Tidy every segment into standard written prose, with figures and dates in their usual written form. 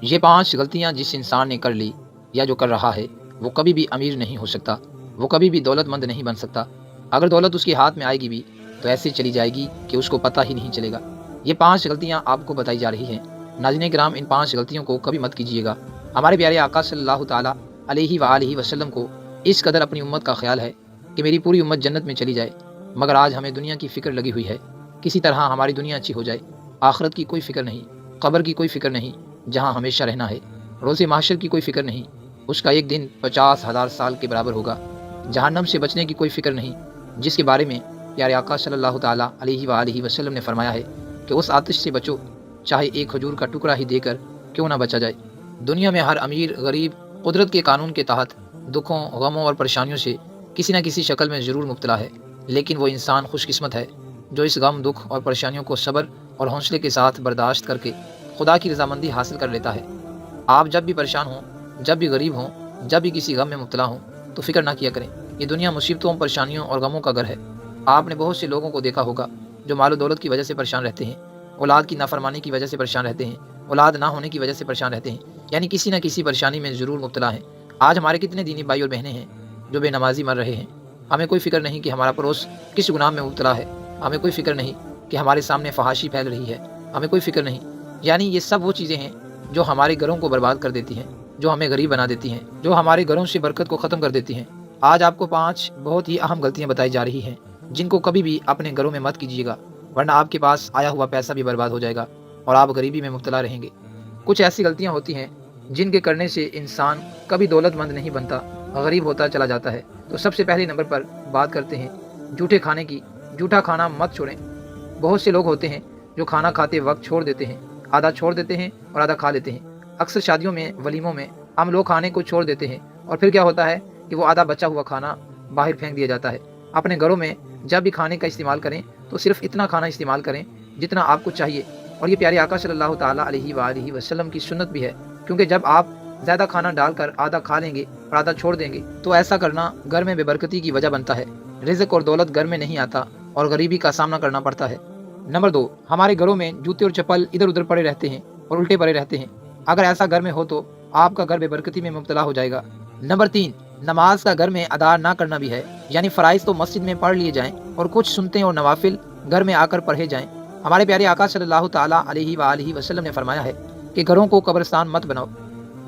یہ 5 غلطیاں جس انسان نے کر لی یا جو کر رہا ہے وہ کبھی بھی امیر نہیں ہو سکتا، وہ کبھی بھی دولت مند نہیں بن سکتا۔ اگر دولت اس کے ہاتھ میں آئے گی بھی تو ایسے چلی جائے گی کہ اس کو پتہ ہی نہیں چلے گا۔ یہ 5 غلطیاں آپ کو بتائی جا رہی ہیں۔ ناظرین کرام، ان 5 غلطیوں کو کبھی مت کیجیے گا۔ ہمارے پیارے آقا صلی اللہ تعالیٰ علیہ وآلہ وسلم کو اس قدر اپنی امت کا خیال ہے کہ میری پوری امت جنت میں چلی جائے، مگر آج ہمیں دنیا کی فکر لگی ہوئی ہے، کسی طرح ہماری دنیا اچھی ہو جائے۔ آخرت کی کوئی فکر نہیں، قبر کی کوئی فکر نہیں جہاں ہمیشہ رہنا ہے، روز محشر کی کوئی فکر نہیں، اس کا ایک دن 50,000 سال کے برابر ہوگا۔ جہنم سے بچنے کی کوئی فکر نہیں، جس کے بارے میں پیارے آقا صلی اللہ تعالیٰ علیہ وآلہ وسلم نے فرمایا ہے کہ اس آتش سے بچو چاہے ایک کھجور کا ٹکڑا ہی دے کر کیوں نہ بچا جائے۔ دنیا میں ہر امیر غریب قدرت کے قانون کے تحت دکھوں، غموں اور پریشانیوں سے کسی نہ کسی شکل میں ضرور مبتلا ہے، لیکن وہ انسان خوش قسمت ہے جو اس غم، دکھ اور پریشانیوں کو صبر اور حوصلے کے ساتھ برداشت کر کے خدا کی رضامندی حاصل کر لیتا ہے۔ آپ جب بھی پریشان ہوں، جب بھی غریب ہوں، جب بھی کسی غم میں مبتلا ہوں تو فکر نہ کیا کریں۔ یہ دنیا مصیبتوں، پریشانیوں اور غموں کا گھر ہے۔ آپ نے بہت سے لوگوں کو دیکھا ہوگا جو مال و دولت کی وجہ سے پریشان رہتے ہیں، اولاد کی نافرمانی کی وجہ سے پریشان رہتے ہیں، اولاد نہ ہونے کی وجہ سے پریشان رہتے ہیں، یعنی کسی نہ کسی پریشانی میں ضرور مبتلا ہیں۔ آج ہمارے کتنے دینی بھائی اور بہنیں ہیں جو بے نمازی مر رہے ہیں۔ ہمیں کوئی فکر نہیں کہ ہمارا پڑوس کس گناہ میں مبتلا ہے، ہمیں کوئی فکر نہیں کہ ہمارے سامنے فحاشی پھیل رہی ہے، ہمیں کوئی فکر نہیں۔ یعنی یہ سب وہ چیزیں ہیں جو ہمارے گھروں کو برباد کر دیتی ہیں، جو ہمیں غریب بنا دیتی ہیں، جو ہمارے گھروں سے برکت کو ختم کر دیتی ہیں۔ آج آپ کو 5 بہت ہی اہم غلطیاں بتائی جا رہی ہیں جن کو کبھی بھی اپنے گھروں میں مت کیجیے گا، ورنہ آپ کے پاس آیا ہوا پیسہ بھی برباد ہو جائے گا اور آپ غریبی میں مبتلا رہیں گے۔ کچھ ایسی غلطیاں ہوتی ہیں جن کے کرنے سے انسان کبھی دولت مند نہیں بنتا، غریب ہوتا چلا جاتا ہے۔ تو سب سے پہلے نمبر پر بات کرتے ہیں جھوٹے کھانے کی۔ جھوٹا کھانا مت چھوڑیں۔ بہت سے لوگ ہوتے ہیں جو کھانا کھاتے وقت چھوڑ دیتے ہیں، آدھا چھوڑ دیتے ہیں اور آدھا کھا لیتے ہیں۔ اکثر شادیوں میں، ولیموں میں ہم لوگ کھانے کو چھوڑ دیتے ہیں اور پھر کیا ہوتا ہے کہ وہ آدھا بچا ہوا کھانا باہر پھینک دیا جاتا ہے۔ اپنے گھروں میں جب بھی کھانے کا استعمال کریں تو صرف اتنا کھانا استعمال کریں جتنا آپ کو چاہیے، اور یہ پیارے آقا صلی اللہ تعالیٰ علیہ وآلہ وسلم کی سنت بھی ہے، کیونکہ جب آپ زیادہ کھانا ڈال کر آدھا کھا لیں گے اور آدھا چھوڑ دیں گے تو ایسا کرنا گھر میں بے برکتی کی وجہ بنتا ہے، رزق اور دولت گھر میں نہیں آتا اور غریبی کا سامنا کرنا پڑتا ہے۔ نمبر 2، ہمارے گھروں میں جوتے اور چپل ادھر ادھر پڑے رہتے ہیں اور الٹے پڑے رہتے ہیں۔ اگر ایسا گھر میں ہو تو آپ کا گھر بے برکتی میں مبتلا ہو جائے گا۔ نمبر 3، نماز کا گھر میں ادا نہ کرنا بھی ہے، یعنی فرائض تو مسجد میں پڑھ لیے جائیں اور کچھ سنتیں اور نوافل گھر میں آ کر پڑھے جائیں۔ ہمارے پیارے آقا صلی اللہ تعالیٰ علیہ وآلہ وسلم نے فرمایا ہے کہ گھروں کو قبرستان مت بناؤ۔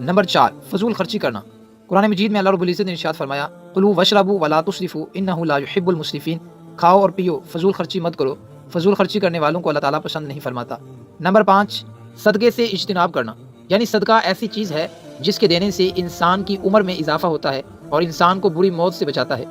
نمبر 4، فضول خرچی کرنا۔ قرآن مجید میں اللہ رب العزت نے ارشاد فرمایا، کلوا واشربوا ولا تسرفوا انہ لا یحب المسرفین۔ کھاؤ اور پیو، فضول خرچی مت کرو، فضول خرچی کرنے والوں کو اللہ تعالیٰ پسند نہیں فرماتا۔ نمبر 5، صدقے سے اجتناب کرنا، یعنی صدقہ ایسی چیز ہے جس کے دینے سے انسان کی عمر میں اضافہ ہوتا ہے اور انسان کو بری موت سے بچاتا ہے۔